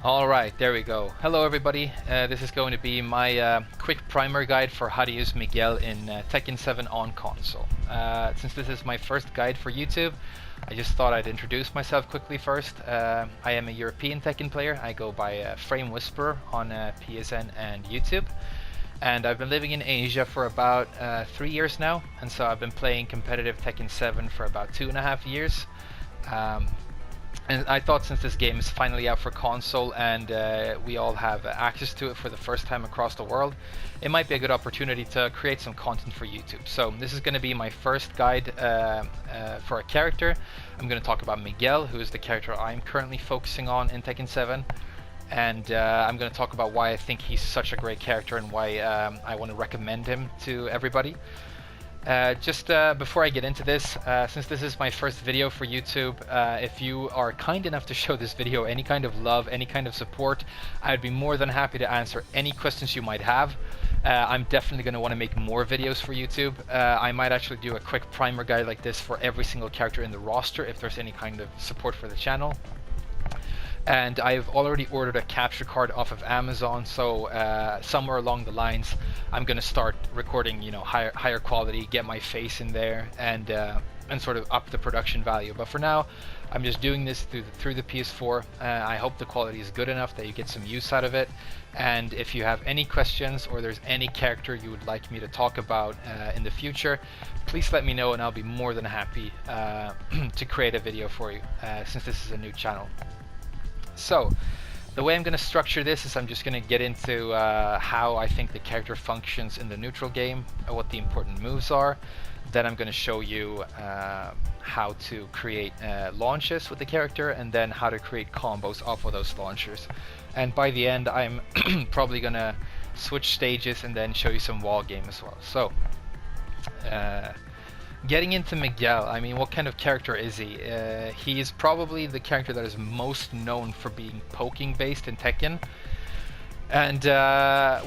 Alright, there we go. Hello everybody, this is going to be my quick primer guide for how to use Miguel in Tekken 7 on console. Since this is my first guide for YouTube, I just thought I'd introduce myself quickly first. I am a European Tekken player. I go by Frame Whisperer on PSN and YouTube. And I've been living in Asia for about 3 years now, and so I've been playing competitive Tekken 7 for about 2.5 years. And I thought since this game is finally out for console and we all have access to it for the first time across the world, it might be a good opportunity to create some content for YouTube. So this is going to be my first guide for a character. I'm going to talk about Miguel, who is the character I'm currently focusing on in Tekken 7. And I'm going to talk about why I think he's such a great character and why I want to recommend him to everybody. Just before I get into this, since this is my first video for YouTube, if you are kind enough to show this video any kind of love, any kind of support, I'd be more than happy to answer any questions you might have. I'm definitely going to want to make more videos for YouTube. I might actually do a quick primer guide like this for every single character in the roster if there's any kind of support for the channel. And I've already ordered a capture card off of Amazon, so somewhere along the lines I'm gonna start recording, you know, higher quality, get my face in there, and sort of up the production value. But for now, I'm just doing this through the PS4. I hope the quality is good enough that you get some use out of it. And if you have any questions or there's any character you would like me to talk about in the future, please let me know, and I'll be more than happy to create a video for you, since this is a new channel. So, the way I'm going to structure this is I'm just going to get into how I think the character functions in the neutral game, what the important moves are. Then I'm going to show you how to create launches with the character, and then how to create combos off of those launchers. And by the end, I'm probably going to switch stages and then show you some wall game as well. So, getting into Miguel, I mean, what kind of character is he? He is probably the character that is most known for being poking based in Tekken. And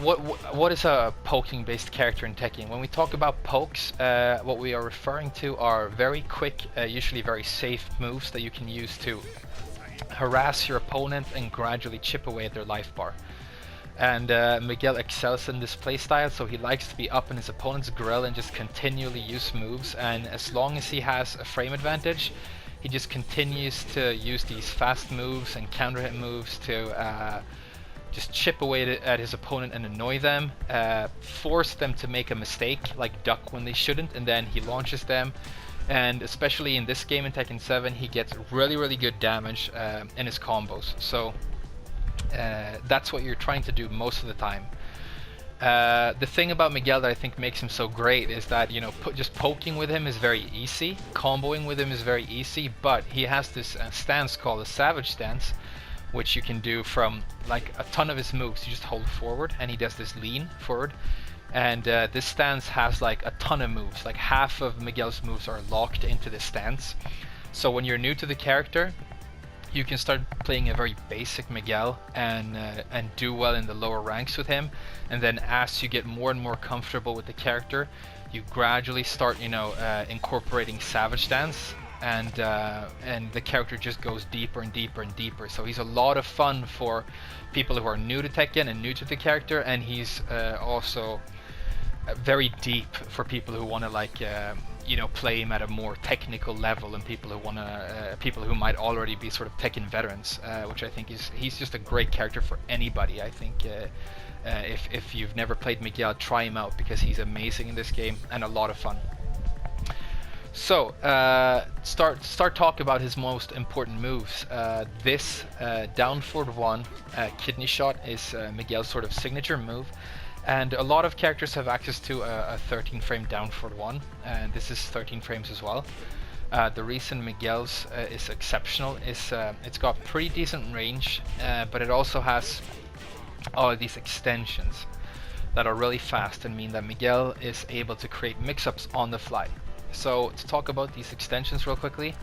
what is a poking based character in Tekken? When we talk about pokes, what we are referring to are very quick, usually very safe moves that you can use to harass your opponent and gradually chip away at their life bar. And Miguel excels in this playstyle, so he likes to be up in his opponent's grill and just continually use moves, and as long as he has a frame advantage, he just continues to use these fast moves and counter hit moves to just chip away at his opponent and annoy them, force them to make a mistake, like duck when they shouldn't, and then he launches them. And especially in this game in Tekken 7, he gets really good damage in his combos. So that's what you're trying to do most of the time. The thing about Miguel that I think makes him so great is that, you know, just poking with him is very easy, comboing with him is very easy, but he has this stance called a savage stance, which you can do from like a ton of his moves. You just hold forward and he does this lean forward, and this stance has like a ton of moves. Like half of Miguel's moves are locked into this stance. So when you're new to the character, you can start playing a very basic Miguel and do well in the lower ranks with him, and then as you get more and more comfortable with the character, you gradually start, you know, incorporating savage stance, and the character just goes deeper and deeper and deeper. So he's a lot of fun for people who are new to Tekken and new to the character, and he's also very deep for people who want to, like, you know, play him at a more technical level, and people who want to, people who might already be sort of Tekken veterans, which I think he's just a great character for anybody. I think if you've never played Miguel, try him out, because he's amazing in this game and a lot of fun. So start talk about his most important moves. This down forward one, kidney shot, is Miguel's sort of signature move. And a lot of characters have access to a 13 frame down forward one, and this is 13 frames as well. The reason Miguel's is exceptional is it's got pretty decent range, but it also has all of these extensions that are really fast and mean that Miguel is able to create mix-ups on the fly. So to talk about these extensions real quickly,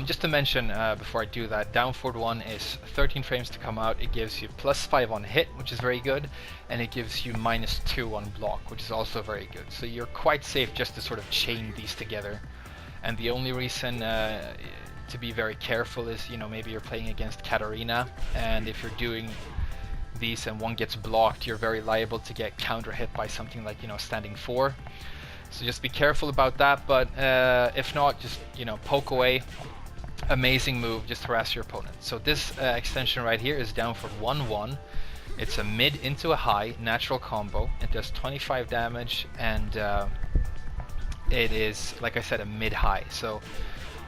just to mention before I do that, down forward 1 is 13 frames to come out. It gives you +5 on hit, which is very good, and it gives you -2 on block, which is also very good. So you're quite safe just to sort of chain these together. And the only reason to be very careful is, you know, maybe you're playing against Katarina, and if you're doing these and one gets blocked, you're very liable to get counter hit by something like, you know, standing 4. So just be careful about that, but if not, just, you know, poke away. Amazing move, just harass your opponent. So this extension right here is down for 1-1. It's a mid into a high, natural combo. It does 25 damage, and it is, like I said, a mid-high. So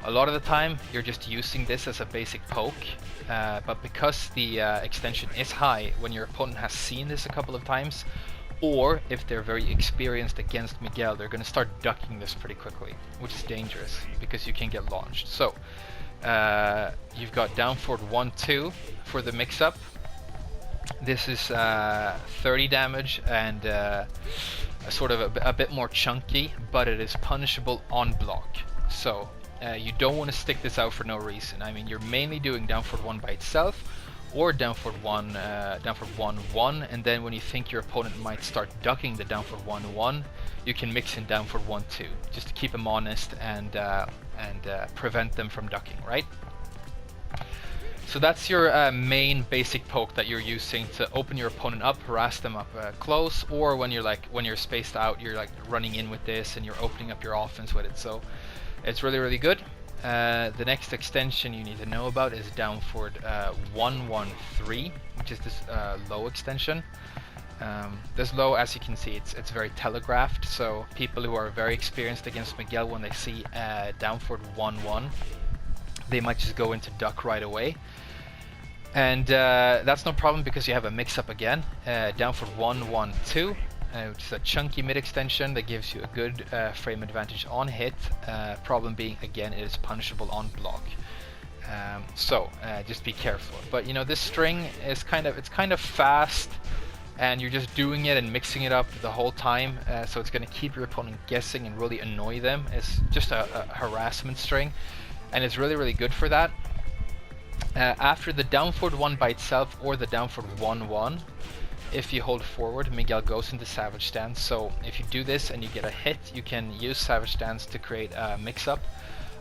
a lot of the time, you're just using this as a basic poke, but because the extension is high, when your opponent has seen this a couple of times, or if they're very experienced against Miguel, they're going to start ducking this pretty quickly, which is dangerous because you can get launched. So you've got down forward 1-2 for the mix-up. This is 30 damage and sort of a bit more chunky, but it is punishable on block. So you don't want to stick this out for no reason. I mean, you're mainly doing down forward 1 by itself, or down forward 1-1, and then when you think your opponent might start ducking the down forward 1-1, you can mix in down forward 1-2, just to keep them honest and prevent them from ducking, right? So that's your main basic poke that you're using to open your opponent up, harass them up close, or when you're spaced out, you're like running in with this and you're opening up your offense with it. So it's really, really good. The next extension you need to know about is down forward 1-1-3, which is this low extension. This low, as you can see, it's very telegraphed, so people who are very experienced against Miguel, when they see down forward 1-1, they might just go into duck right away. And that's no problem because you have a mix-up again, down forward 1-1-2. Which is a chunky mid extension that gives you a good frame advantage on hit. Problem being, again, it is punishable on block. So just be careful. But you know, this string is kind of fast, and you're just doing it and mixing it up the whole time. So it's going to keep your opponent guessing and really annoy them. It's just a harassment string, and it's really, really good for that. After the down forward 1 by itself or the down forward 1-1. If you hold forward, Miguel goes into Savage Stance. So if you do this and you get a hit, you can use Savage Stance to create a mix-up.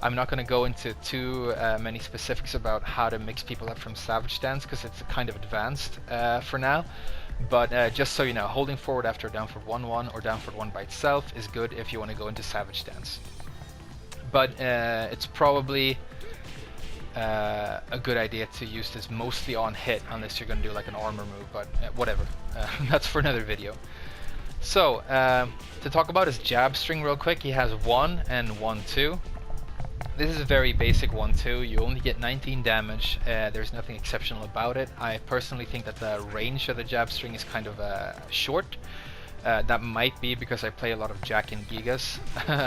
I'm not going to go into too many specifics about how to mix people up from Savage Stance because it's kind of advanced for now. But just so you know, holding forward after down forward 1-1 or down forward 1 by itself is good if you want to go into Savage Stance. But it's probably a good idea to use this mostly on hit, unless you're going to do like an armor move, but whatever. That's for another video. So to talk about his jab string real quick, he has 1 and 1-2. This is a very basic 1-2. You only get 19 damage. There's nothing exceptional about it. I personally think that the range of the jab string is kind of short. That might be because I play a lot of Jack and Gigas.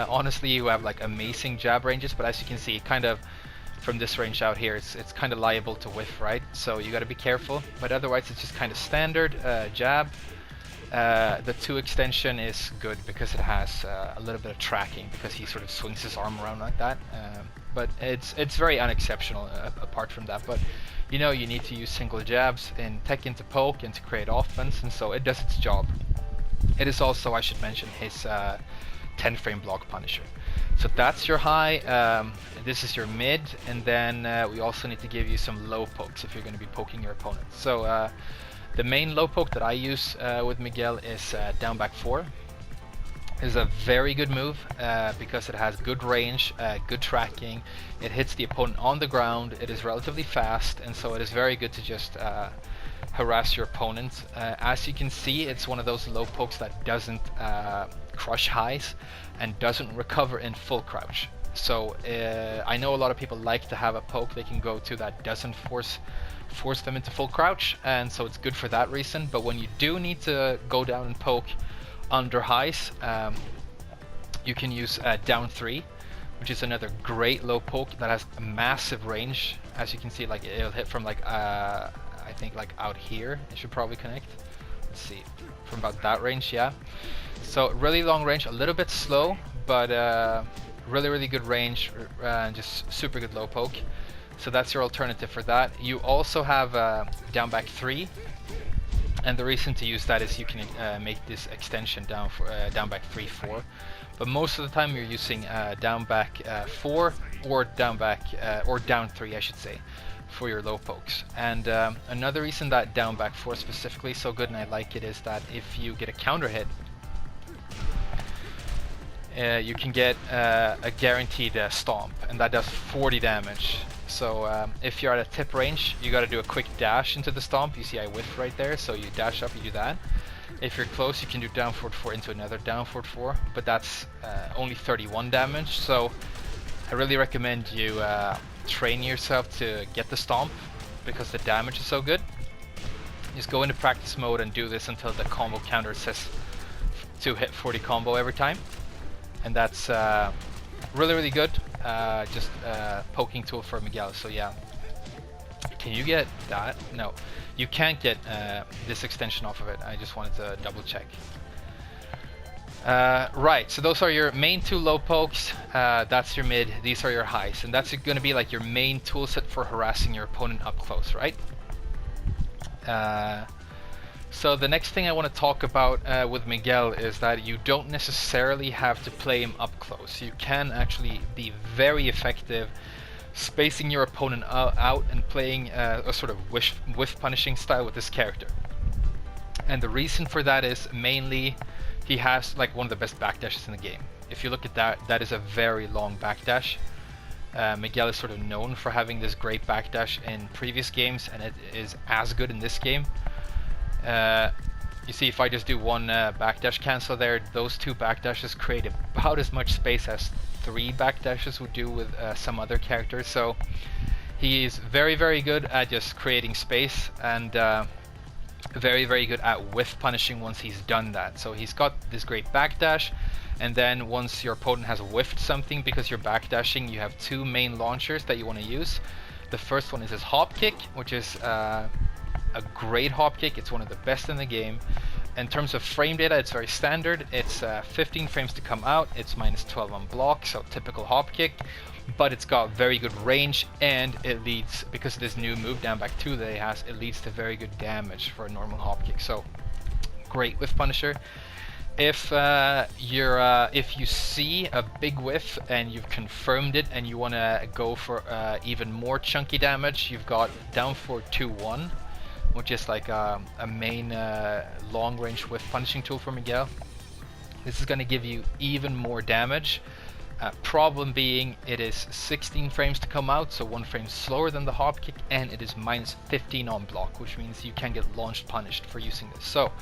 Honestly, you have like amazing jab ranges, but as you can see, kind of from this range out here, it's kind of liable to whiff, right? So you got to be careful. But otherwise, it's just kind of standard jab. The 2 extension is good because it has a little bit of tracking, because he sort of swings his arm around like that. But it's very unexceptional apart from that. But you know, you need to use single jabs in Tekken to poke and to create offense, and so it does its job. It is also, I should mention, his 10 frame block punisher. So that's your high, this is your mid, and then we also need to give you some low pokes if you're going to be poking your opponent. So the main low poke that I use with Miguel is down back 4. It is a very good move because it has good range, good tracking, it hits the opponent on the ground, it is relatively fast, and so it is very good to just harass your opponent. As you can see, it's one of those low pokes that doesn't crush highs and doesn't recover in full crouch. So I know a lot of people like to have a poke they can go to that doesn't force them into full crouch, and so it's good for that reason. But when you do need to go down and poke under highs, you can use down 3, which is another great low poke that has a massive range. As you can see, like it'll hit from like I think like out here. It should probably connect. Let's see, from about that range, yeah. So really long range, a little bit slow, but really, really good range, just super good low poke. So that's your alternative for that. You also have down back 3. And the reason to use that is you can make this extension down for down back 3-4, but most of the time you're using down back 4 or down back or down 3, I should say, for your low pokes. And another reason that down back 4 specifically is so good, and I like it, is that if you get a counter hit, you can get a guaranteed stomp, and that does 40 damage. So if you're at a tip range, you got to do a quick dash into the stomp. You see I whiff right there, so you dash up, you do that. If you're close, you can do down forward 4 into another down forward 4, but that's only 31 damage. So I really recommend you train yourself to get the stomp, because the damage is so good. Just go into practice mode and do this until the combo counter says to hit 40 combo every time. And that's really good. Just poking tool for Miguel. So yeah, can you get that? No, you can't get this extension off of it. I just wanted to double check. Right, so those are your main 2 low pokes. That's your mid. These are your highs, and that's going to be like your main tool set for harassing your opponent up close, right? So the next thing I want to talk about with Miguel is that you don't necessarily have to play him up close. You can actually be very effective spacing your opponent out and playing a sort of whiff punishing style with this character. And the reason for that is mainly he has like one of the best backdashes in the game. If you look at that, that is a very long backdash. Miguel is sort of known for having this great backdash in previous games, and it is as good in this game. You see, if I just do one backdash cancel there, those 2 backdashes create about as much space as 3 backdashes would do with some other characters. So he is very good at just creating space, and very good at whiff punishing once he's done that. So he's got this great backdash, and then once your opponent has whiffed something, because you're backdashing, you have 2 main launchers that you want to use. The first one is his hop kick, which is a great hop kick. It's one of the best in the game. In terms of frame data, it's very standard. It's 15 frames to come out. It's -12 on block, so typical hop kick. But it's got very good range, and it leads, because of this new move down back 2 that it has, it leads to very good damage for a normal hop kick. So great whiff punisher. If if you see a big whiff and you've confirmed it and you want to go for even more chunky damage, you've got down for 2-1, which is like a main long range whiff punishing tool for Miguel. This is going to give you even more damage. Problem being, it is 16 frames to come out, so 1 frame slower than the hop kick, and it is -15 on block, which means you can get launched punished for using this. So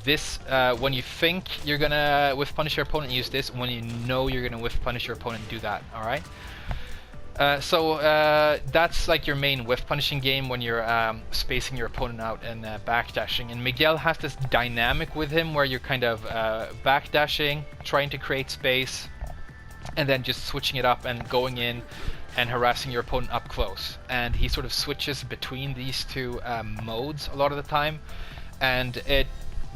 this, when you think you're gonna whiff punish your opponent, use this. When you know you're gonna whiff punish your opponent, do that. All right. So that's like your main whiff punishing game when you're spacing your opponent out and backdashing. And Miguel has this dynamic with him where you're kind of backdashing, trying to create space, and then just switching it up and going in and harassing your opponent up close. And he sort of switches between these 2 modes a lot of the time, and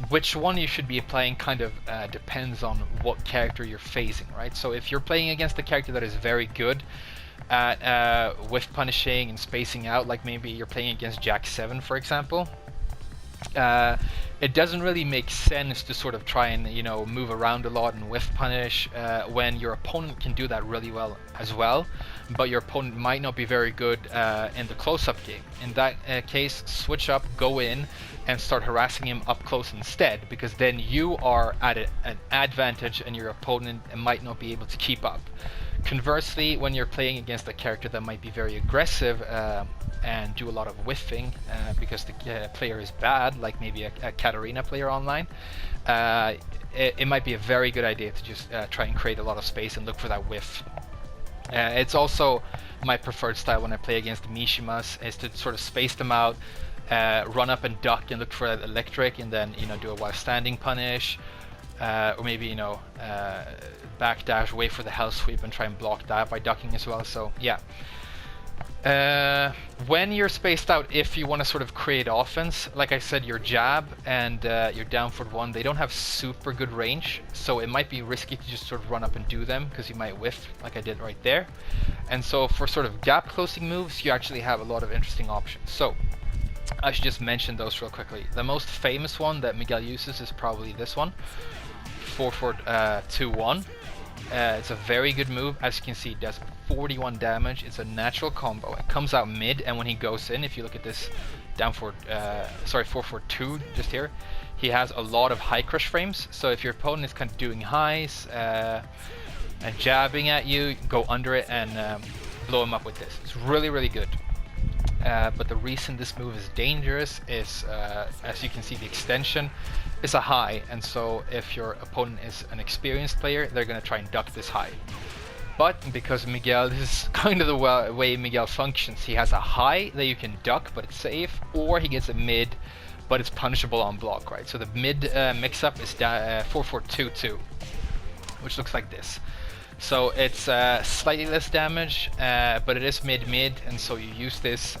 which one you should be applying kind of depends on what character you're facing, right? So if you're playing against a character that is very good at whiff punishing and spacing out, like maybe you're playing against Jack 7, for example, it doesn't really make sense to sort of try and, you know, move around a lot and whiff punish when your opponent can do that really well as well, but your opponent might not be very good in the close-up game. In that case, switch up, go in, and start harassing him up close instead, because then you are at an advantage and your opponent might not be able to keep up. Conversely, when you're playing against a character that might be very aggressive and do a lot of whiffing because the player is bad, like maybe a Katarina player online, it might be a very good idea to just try and create a lot of space and look for that whiff. It's also my preferred style when I play against Mishimas, is to sort of space them out, run up and duck and look for that electric, and then, you know, do a while standing punish, or maybe, you know, backdash, wait for the hell sweep and try and block that by ducking as well. So yeah, when you're spaced out, if you want to sort of create offense, like I said, your jab and your down forward 1, they don't have super good range, so it might be risky to just sort of run up and do them, because you might whiff like I did right there. And so for sort of gap closing moves, you actually have a lot of interesting options. So I should just mention those real quickly. The most famous one that Miguel uses is probably this one, 4-4-2-1. It's a very good move. As you can see, it does 41 damage. It's a natural combo. It comes out mid, and when he goes in, if you look at this down for 4-4-2 just here, he has a lot of high crush frames. So if your opponent is kind of doing highs and jabbing at you, go under it and blow him up with this. It's really, really good. But the reason this move is dangerous is, as you can see, the extension is a high, and so if your opponent is an experienced player, they're going to try and duck this high. But because Miguel, this is kind of the way Miguel functions, he has a high that you can duck, but it's safe, or he gets a mid, but it's punishable on block, right? So the mid mix-up is 4-4-2-2, which looks like this. So it's slightly less damage, but it is mid-mid, and so you use this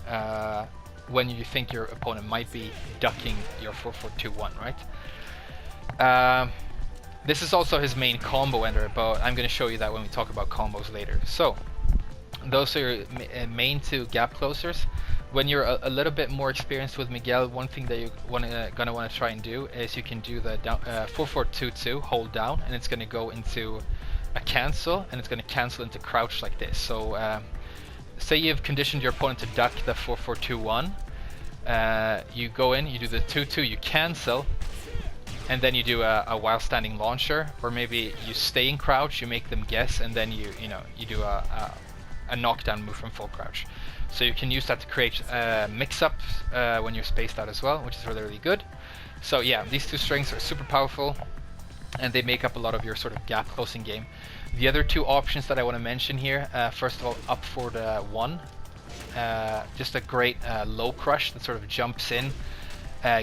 when you think your opponent might be ducking your 4-4-2-1, right? This is also his main combo ender, but I'm going to show you that when we talk about combos later. So those are your main two gap closers. When you're a little bit more experienced with Miguel, one thing that you're gonna want to try and do is you can do the 4-4-2-2, hold down, and it's going to go into a cancel, and it's going to cancel into crouch like this. So say you've conditioned your opponent to duck the 4-4-2-1, you go in, you do the 2-2, you cancel, and then you do a while standing launcher, or maybe you stay in crouch, you make them guess, and then you do a knockdown move from full crouch. So you can use that to create mix-ups when you're spaced out as well, which is really, really good. So yeah, these two strings are super powerful, and they make up a lot of your sort of gap closing game. The other two options that I want to mention here, first of all, up for the 1, just a great low crush that sort of jumps in,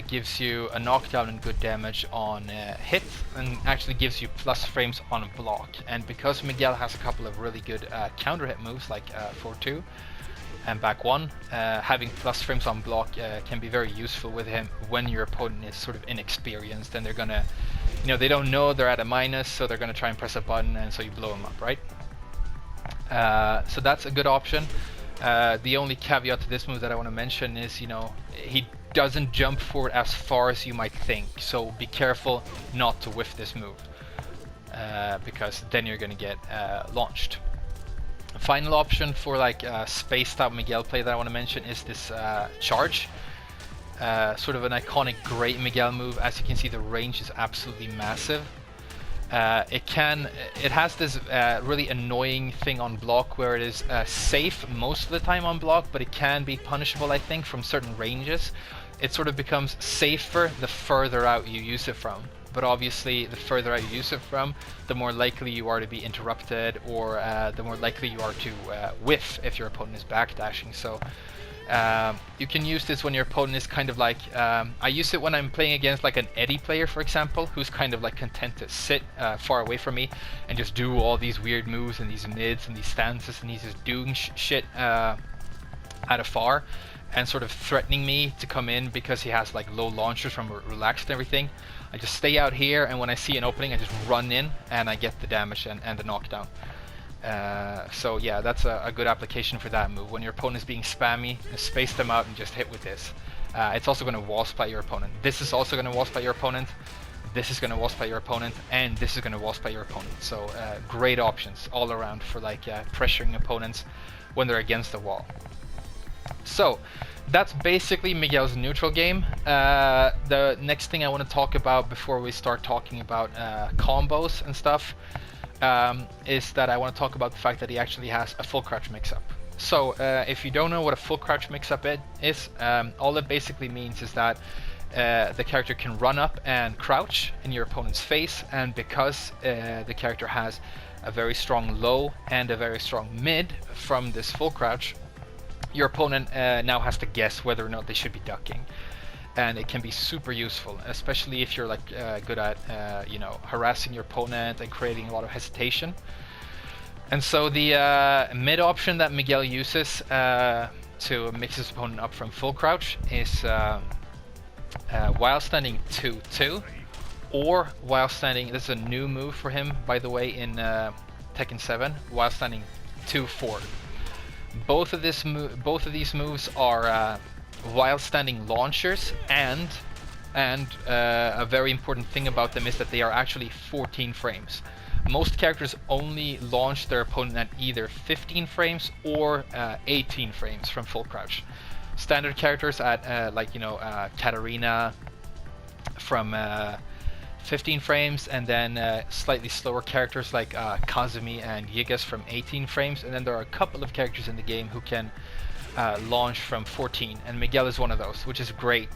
gives you a knockdown and good damage on hit, and actually gives you plus frames on block. And because Miguel has a couple of really good counter hit moves like 4-2 and back 1, having plus frames on block can be very useful with him when your opponent is sort of inexperienced, and they're gonna, they don't know they're at a minus, so they're gonna try and press a button, and so you blow them up, right? So that's a good option. The only caveat to this move that I want to mention is, he doesn't jump forward as far as you might think, so be careful not to whiff this move, because then you're gonna get launched. Final option for like spaced out Miguel play that I want to mention is this charge. Sort of an iconic great Miguel move. As you can see, the range is absolutely massive. It has this really annoying thing on block where it is safe most of the time on block, but it can be punishable, I think, from certain ranges. It sort of becomes safer the further out you use it from. But obviously, the further out you use it from, the more likely you are to be interrupted, or the more likely you are to whiff if your opponent is backdashing. So you can use this when your opponent is kind of like, I use it when I'm playing against like an Eddie player, for example, who's kind of like content to sit far away from me and just do all these weird moves and these mids and these stances, and he's just doing shit at afar and sort of threatening me to come in because he has like low launchers from relaxed and everything. I just stay out here, and when I see an opening, I just run in and I get the damage and the knockdown. So yeah, that's a good application for that move. When your opponent is being spammy, space them out and just hit with this. It's also going to wall splat your opponent. This is also going to wall splat your opponent. This is going to wall splat your opponent, and this is going to wall splat your opponent. So great options all around for like pressuring opponents when they're against the wall. So that's basically Miguel's neutral game. The next thing I want to talk about before we start talking about combos and stuff is that I want to talk about the fact that he actually has a full crouch mix-up. So if you don't know what a full crouch mix-up is, all it basically means is that the character can run up and crouch in your opponent's face, and because the character has a very strong low and a very strong mid from this full crouch, your opponent now has to guess whether or not they should be ducking. And it can be super useful, especially if you're like good at harassing your opponent and creating a lot of hesitation. And so the mid option that Miguel uses to mix his opponent up from full crouch is while standing 2-2, or while standing, this is a new move for him by the way in Tekken 7, while standing 2-4. Both of these moves are while standing launchers, and a very important thing about them is that they are actually 14 frames. Most characters only launch their opponent at either 15 frames or 18 frames from full crouch. Standard characters at like Katarina from 15 frames, and then slightly slower characters like Kazumi and Yigas from 18 frames, and then there are a couple of characters in the game who can launch from 14, and Miguel is one of those, which is great.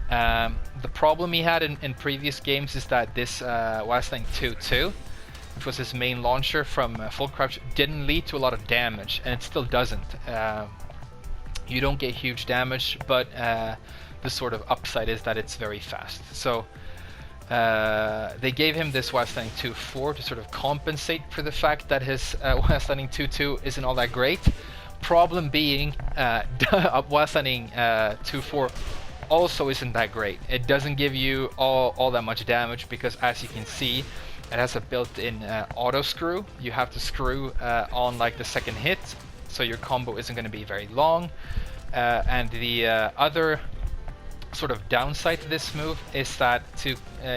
The problem he had in previous games is that this Wastling 2-2, which was his main launcher from full crouch, didn't lead to a lot of damage, and it still doesn't. You don't get huge damage, but the sort of upside is that it's very fast. So they gave him this Wastling 2-4 to sort of compensate for the fact that his Wastling 2-2 isn't all that great. Problem being, Wastling 2-4 also isn't that great. It doesn't give you all that much damage because, as you can see, it has a built-in auto screw. You have to screw on like the second hit, so your combo isn't going to be very long. And the other sort of downside to this move is that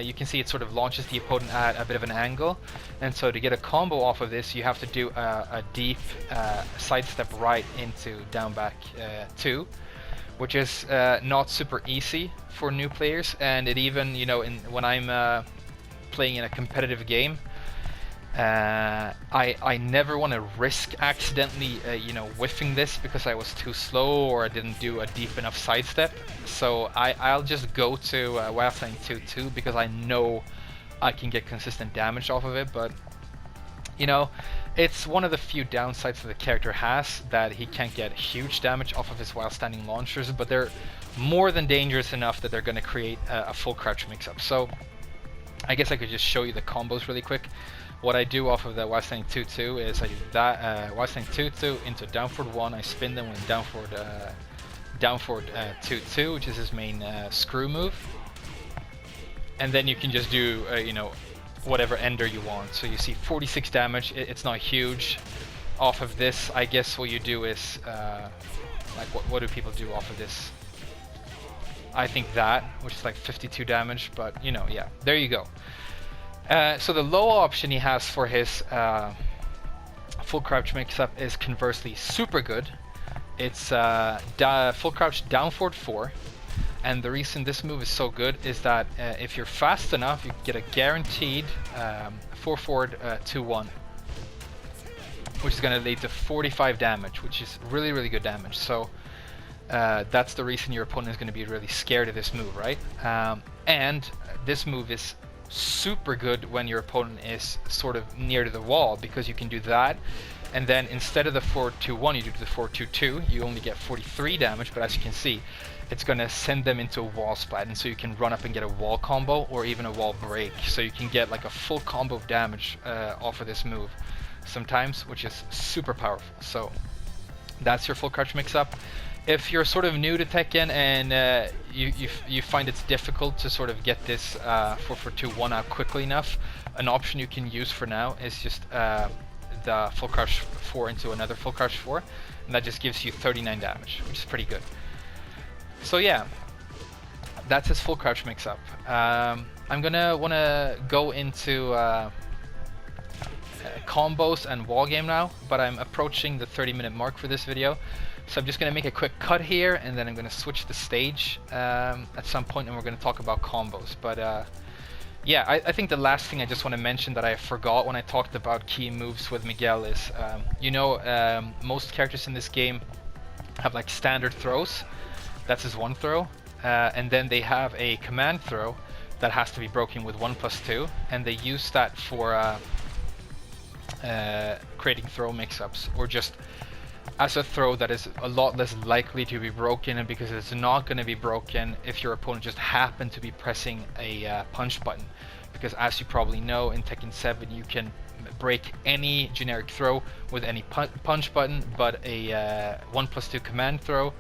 you can see it sort of launches the opponent at a bit of an angle, and so to get a combo off of this, you have to do a deep sidestep right into down back 2, which is not super easy for new players. And it even, when I'm playing in a competitive game, I never want to risk accidentally whiffing this because I was too slow or I didn't do a deep enough sidestep. So I'll just go to Wastling 2-2 because I know I can get consistent damage off of it. But it's one of the few downsides that the character has, that he can't get huge damage off of his while standing launchers, but they're more than dangerous enough that they're going to create a full crouch mix-up. So I guess I could just show you the combos really quick. What I do off of the Wastling 2-2 is I do that Wastling 2-2 into down forward 1, I spin them with down forward 2-2, which is his main screw move. And then you can just do whatever ender you want. So you see 46 damage, it's not huge. Off of this, I guess what you do is, like what do people do off of this? I think that, which is like 52 damage, but yeah, there you go. So the low option he has for his full crouch mix-up is conversely super good. It's full crouch down forward 4. And the reason this move is so good is that if you're fast enough, you get a guaranteed 4 forward 2-1, which is going to lead to 45 damage, which is really, really good damage. So that's the reason your opponent is going to be really scared of this move, right? And this move is super good when your opponent is sort of near to the wall, because you can do that, and then instead of the 4-2-1, you do the 4-2-2. You only get 43 damage, but as you can see, it's going to send them into a wall splat, and so you can run up and get a wall combo or even a wall break. So you can get like a full combo of damage off of this move sometimes, which is super powerful. So that's your full crouch mix-up. If you're sort of new to Tekken and you find it's difficult to sort of get this 4-4-2-1 out quickly enough, an option you can use for now is just the full crouch 4 into another full crouch 4, and that just gives you 39 damage, which is pretty good. So yeah, that's his full crouch mix-up. I'm gonna wanna go into combos and wall game now, but I'm approaching the 30-minute mark for this video. So I'm just going to make a quick cut here, and then I'm going to switch the stage at some point, and we're going to talk about combos. But yeah, I think the last thing I just want to mention that I forgot when I talked about key moves with Miguel is, most characters in this game have like standard throws. That's his one throw. And then they have a command throw that has to be broken with 1+2, and they use that for creating throw mix-ups, or just as a throw that is a lot less likely to be broken, and because it's not going to be broken if your opponent just happened to be pressing a punch button. Because as you probably know, in Tekken 7 you can break any generic throw with any punch button, but a 1+2 command throw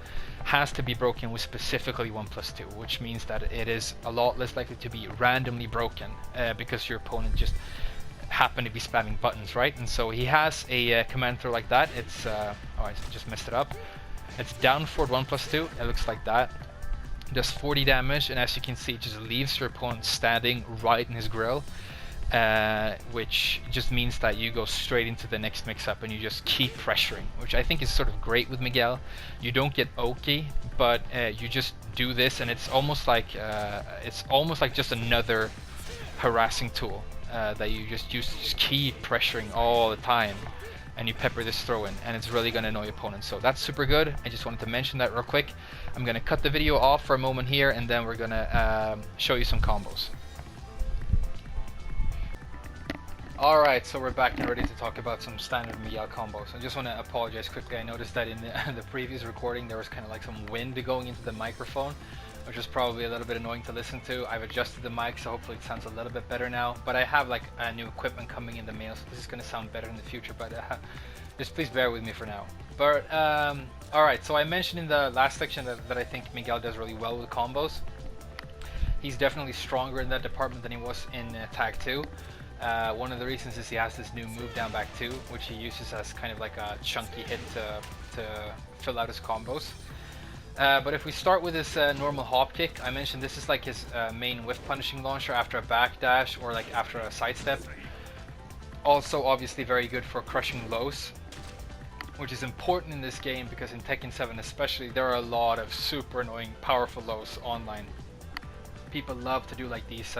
has to be broken with specifically 1+2, which means that it is a lot less likely to be randomly broken because your opponent just happen to be spamming buttons, right? And so he has a command throw like that. It's oh, I just messed it up. It's down forward 1+2. It looks like that. Does 40 damage, and as you can see, it just leaves your opponent standing right in his grill. Which just means that you go straight into the next mix-up and you just keep pressuring, which I think is sort of great with Miguel. You don't get oaky, but you just do this, and it's almost like just another harassing tool that you just use to just keep pressuring all the time, and you pepper this throw in, and it's really going to annoy opponents. So that's super good. I just wanted to mention that real quick. I'm going to cut the video off for a moment here, and then we're going to show you some combos. Alright, so we're back and ready to talk about some standard Miguel combos. I just want to apologize quickly. I noticed that in the previous recording there was kind of like some wind going into the microphone, which was probably a little bit annoying to listen to. I've adjusted the mic, so hopefully it sounds a little bit better now. But I have like new equipment coming in the mail, so this is going to sound better in the future. But just please bear with me for now. But alright, so I mentioned in the last section that I think Miguel does really well with combos. He's definitely stronger in that department than he was in Tag 2. One of the reasons is he has this new move down back 2, which he uses as kind of like a chunky hit to fill out his combos. But if we start with his normal hop kick, I mentioned this is like his main whiff punishing launcher after a backdash or like after a sidestep. Also obviously very good for crushing lows, which is important in this game because in Tekken 7 especially there are a lot of super annoying powerful lows online. People love to do like these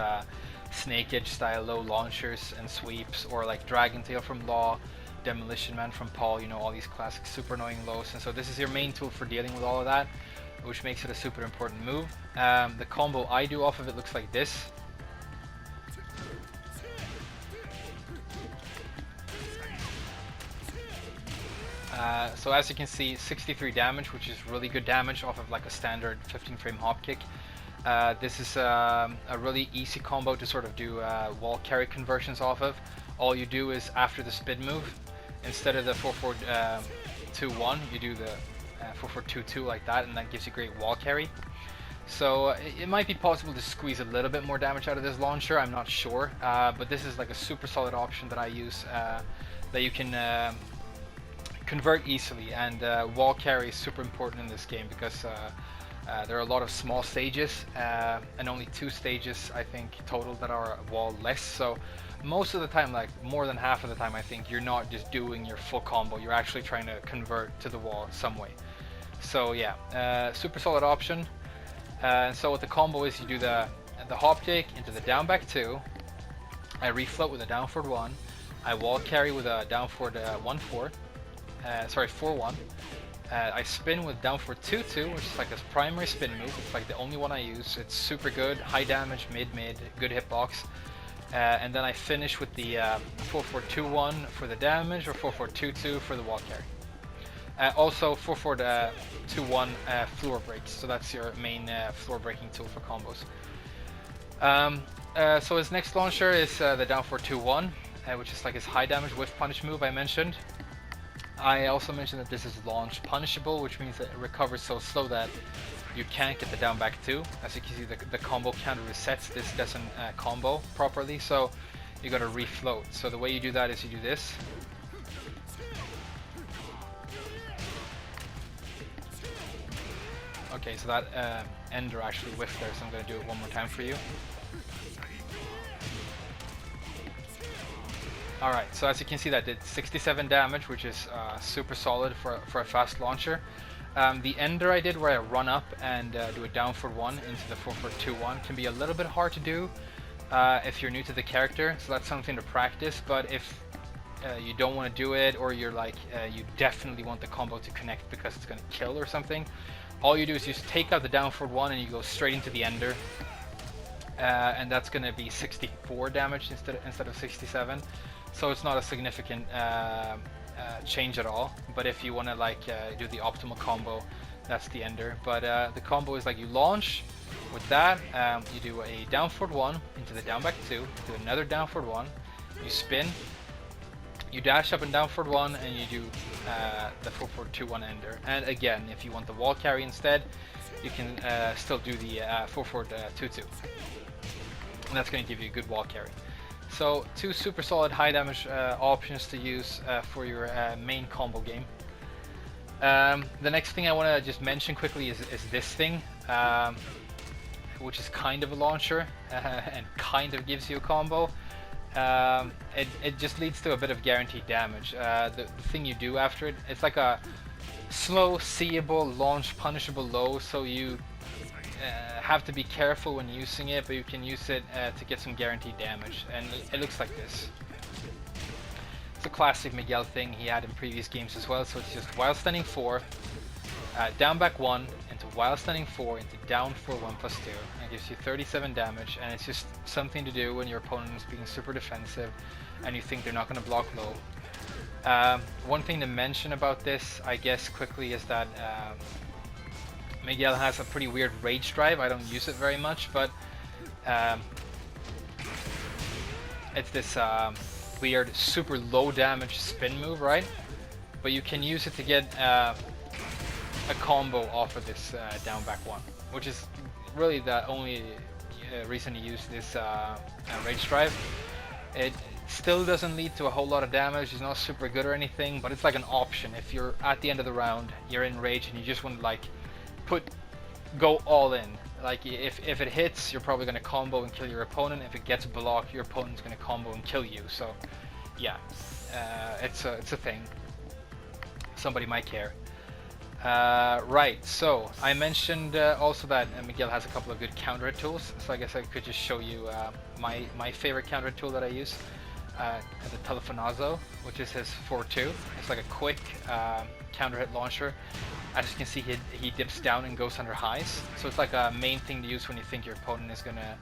snake edge style low launchers and sweeps, or like Dragon Tail from Law, Demolition Man from Paul, you know, all these classic super annoying lows. And so this is your main tool for dealing with all of that, which makes it a super important move. The combo I do off of it looks like this. So as you can see, 63 damage, which is really good damage off of like a standard 15 frame hop kick. This is a really easy combo to sort of do wall carry conversions off of. All you do is after the spin move, instead of the 4-4-2-1, you do the 4-4-2-2 like that, and that gives you great wall carry. So it might be possible to squeeze a little bit more damage out of this launcher, I'm not sure, but this is like a super solid option that I use that you can convert easily, and wall carry is super important in this game because there are a lot of small stages and only 2 stages I think total that are wall-less, so most of the time, like more than half of the time, I think you're not just doing your full combo, you're actually trying to convert to the wall some way. So yeah, super solid option. And so what the combo is, you do the hop kick into the down back 2, I refloat with a down forward 1, I wall carry with a down forward 1-4, 4-1. I spin with down forward 2-2, which is like a primary spin move. It's like the only one I use. It's super good, high damage, mid, good hitbox. And then I finish with the 4-4-2-1 for the damage, or 4-4-2-2 for the wall carry. Also 4-4-2-1 floor breaks, so that's your main floor breaking tool for combos. So his next launcher is the down forward 2-1, which is like his high damage whiff punish move I mentioned. I also mentioned that this is launch punishable, which means that it recovers so slow that you can't get the down back 2. As you can see, the combo counter resets. This doesn't combo properly, so you gotta refloat. So the way you do that is you do this. Okay, so that ender actually whiffed there, so I'm gonna do it one more time for you. Alright, so as you can see, that did 67 damage, which is super solid for a fast launcher. The ender I did, where I run up and do a down forward 1 into the 4-4-2-1, can be a little bit hard to do if you're new to the character, so that's something to practice. But if you don't want to do it, or you're like, you definitely want the combo to connect because it's going to kill or something, all you do is just take out the down forward 1 and you go straight into the ender. And that's going to be 64 damage instead of 67. So it's not a significant change at all. But if you want to like do the optimal combo, that's the ender. But the combo is like you launch with that, you do a down forward 1 into the down back 2, do another down forward 1, you spin, you dash up and down forward 1, and you do the 4-4-2-1 ender. And again, if you want the wall carry instead, you can still do the 4-4-2-2. And that's going to give you a good wall carry. So 2 super solid high damage options to use for your main combo game. The next thing I want to just mention quickly is this thing, which is kind of a launcher and kind of gives you a combo. It just leads to a bit of guaranteed damage. The thing you do after it, it's like a slow, seeable, launch punishable low, so you have to be careful when using it, but you can use it to get some guaranteed damage, and it looks like this. It's a classic Miguel thing he had in previous games as well, so it's just while standing 4, down back 1, into while standing 4, into down 4, 1 plus 2, and it gives you 37 damage, and it's just something to do when your opponent is being super defensive and you think they're not going to block low. One thing to mention about this, I guess, quickly is that Miguel has a pretty weird rage drive. I don't use it very much, but it's this weird super low damage spin move, right? But you can use it to get a combo off of this down back 1, which is really the only reason to use this rage drive. It still doesn't lead to a whole lot of damage, it's not super good or anything, but it's like an option. If you're at the end of the round, you're in rage and you just want to like go all in. Like if it hits, you're probably going to combo and kill your opponent. If it gets blocked, your opponent's going to combo and kill you. So yeah, it's a thing. Somebody might care. Right, so I mentioned also that Miguel has a couple of good counter hit tools, so I guess I could just show you my favorite counter hit tool that I use, the Telefonazo, which is his 4-2. It's like a quick counter hit launcher. As you can see, he dips down and goes under highs, so it's like a main thing to use when you think your opponent is gonna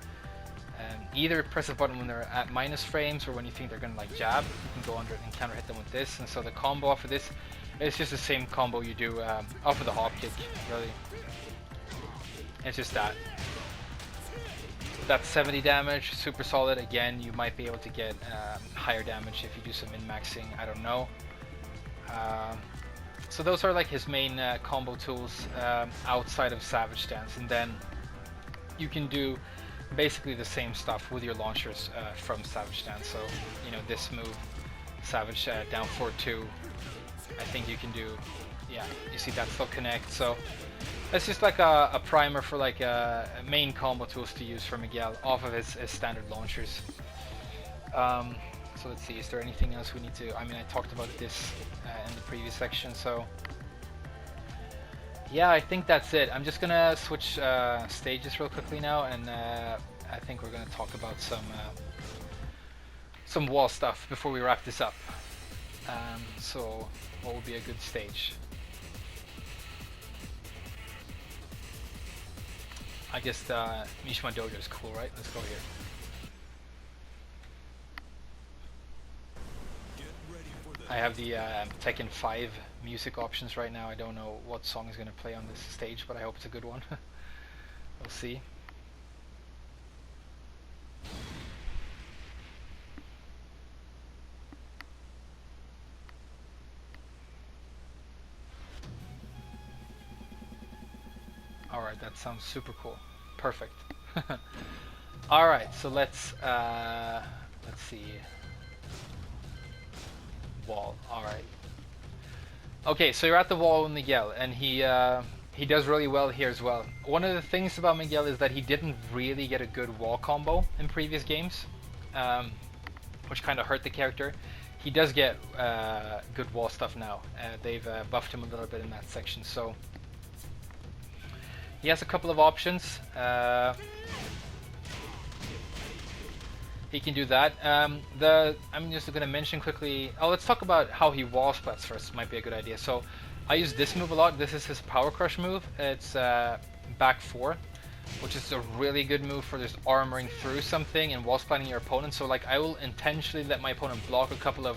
either press a button when they're at minus frames or when you think they're gonna like jab. You can go under it and counter hit them with this, and so the combo off of this, it's just the same combo you do off of the hop kick, really. It's just that. That's 70 damage, super solid. Again, you might be able to get higher damage if you do some min-maxing, I don't know. So those are like his main combo tools outside of Savage Stance, and then you can do basically the same stuff with your launchers from Savage Stance. So, you know, this move, Savage down 4-2, I think you can do, yeah, you see that still connect. So it's just like a primer for like main combo tools to use for Miguel off of his standard launchers. So let's see, is there anything else we need to, I mean, I talked about this in the previous section, so yeah, I think that's it. I'm just gonna switch stages real quickly now, and I think we're gonna talk about some wall stuff before we wrap this up. So what would be a good stage? I guess the Mishima Dojo is cool, right? Let's go here. I have the Tekken 5 music options right now. I don't know what song is going to play on this stage, but I hope it's a good one. We'll see. Alright, that sounds super cool. Perfect. Alright, so let's see. Wall. Alright. Okay, so you're at the wall with Miguel, and he does really well here as well. One of the things about Miguel is that he didn't really get a good wall combo in previous games, which kind of hurt the character. He does get good wall stuff now. They've buffed him a little bit in that section, so he has a couple of options. He can do that. I'm just going to mention quickly. Oh, let's talk about how he wall splats first. Might be a good idea. So I use this move a lot. This is his power crush move. It's back 4, which is a really good move for just armoring through something and wall splatting your opponent. So like I will intentionally let my opponent block a couple of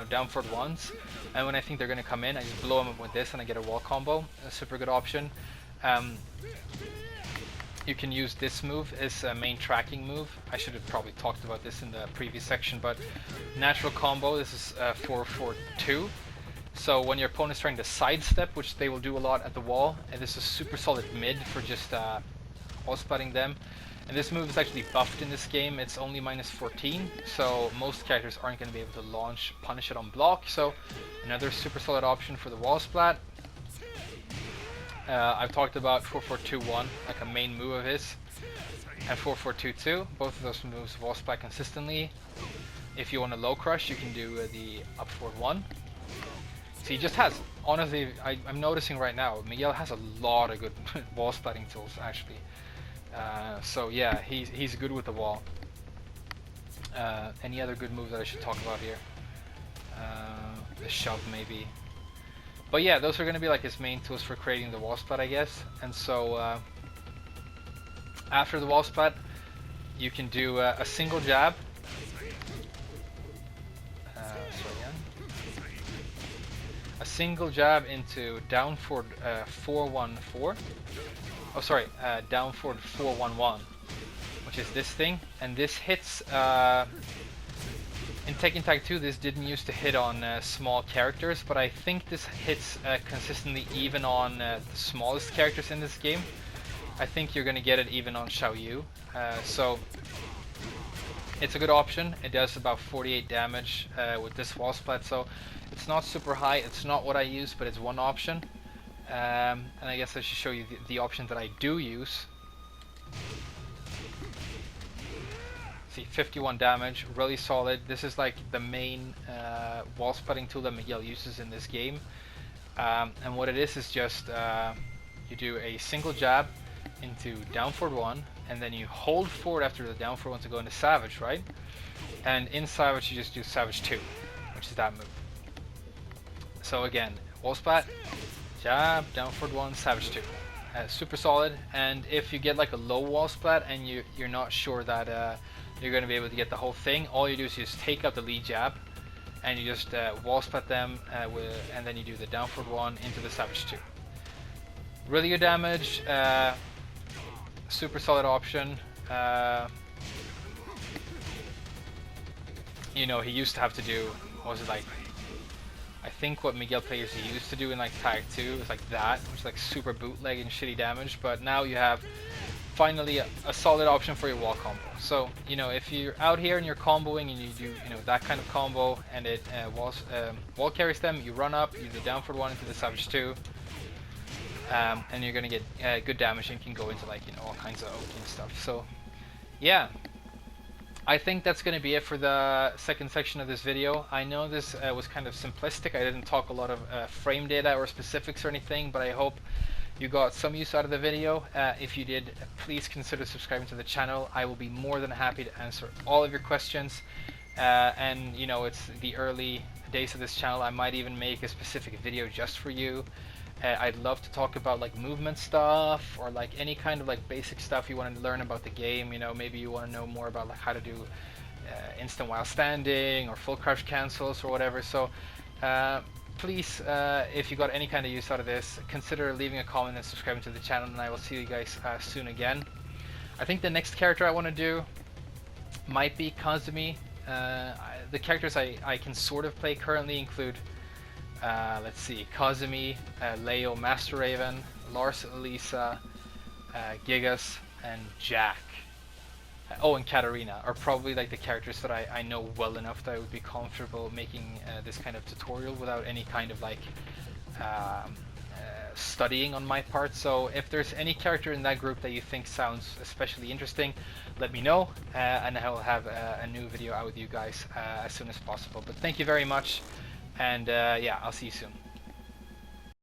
down forward ones, and when I think they're going to come in, I just blow them up with this and I get a wall combo. A super good option. You can use this move as a main tracking move. I should have probably talked about this in the previous section, but natural combo, this is 4-4-2. So when your opponent is trying to sidestep, which they will do a lot at the wall, and this is super solid mid for just wall splatting them. And this move is actually buffed in this game. It's only -14, so most characters aren't going to be able to launch punish it on block. So another super solid option for the wall splat. I've talked about 4-4-2-1, like a main move of his, and 4-4-2-2. Both of those moves wall splat consistently. If you want a low crush, you can do the up forward 1. So he just has, honestly, I'm noticing right now, Miguel has a lot of good wall splatting tools actually. So yeah, he's good with the wall. Any other good move that I should talk about here? The shove maybe. But yeah, those are going to be like his main tools for creating the wall splat, I guess. And so after the wall splat, you can do a single jab. A single jab into down forward 4-1-4. Oh, sorry, down forward 4-1-1, which is this thing. And this hits. In Tekken Tag 2, this didn't used to hit on small characters, but I think this hits consistently even on the smallest characters in this game. I think you're going to get it even on Xiaoyu. So it's a good option. It does about 48 damage with this wall splat, so it's not super high. It's not what I use, but it's one option. And I guess I should show you the option that I do use. See, 51 damage, really solid. This is like the main wall splatting tool that Miguel uses in this game. And what it is just you do a single jab into down forward 1, and then you hold forward after the down forward 1 to go into Savage, right? And in Savage you just do Savage 2, which is that move. So again, wall splat, jab, down forward 1, Savage 2. Super solid. And if you get like a low wall splat and you're not sure that you're going to be able to get the whole thing, all you do is you just take out the lead jab and you just wall splat them and then you do the down forward 1 into the Savage 2. Really good damage, super solid option. You know, he used to have to do, what was it like, I think what Miguel players used to do in like Tag 2 was like that, which is like super bootleg and shitty damage, but now you have finally a solid option for your wall combo. So, you know, if you're out here and you're comboing and you do, you know, that kind of combo and it wall carries them, you run up, you do down forward 1 into the Savage 2, and you're gonna get good damage and can go into like, you know, all kinds of OP and stuff. So, yeah. I think that's going to be it for the second section of this video. I know this was kind of simplistic. I didn't talk a lot of frame data or specifics or anything, but I hope you got some use out of the video. If you did, please consider subscribing to the channel. I will be more than happy to answer all of your questions. And you know, it's the early days of this channel. I might even make a specific video just for you. I'd love to talk about like movement stuff or like any kind of like basic stuff you want to learn about the game. You know, maybe you want to know more about like how to do instant while standing or full crouch cancels or whatever. So please, if you got any kind of use out of this, consider leaving a comment and subscribing to the channel, and I will see you guys soon again. I think the next character I want to do might be Kazumi. The characters I can sort of play currently include let's see, Kazumi, Leo, Master Raven, Lars, Elisa, Gigas, and Jack. Oh, and Katarina are probably like the characters that I know well enough that I would be comfortable making this kind of tutorial without any kind of like studying on my part. So if there's any character in that group that you think sounds especially interesting, let me know, and I will have a new video out with you guys as soon as possible. But thank you very much. And yeah, I'll see you soon.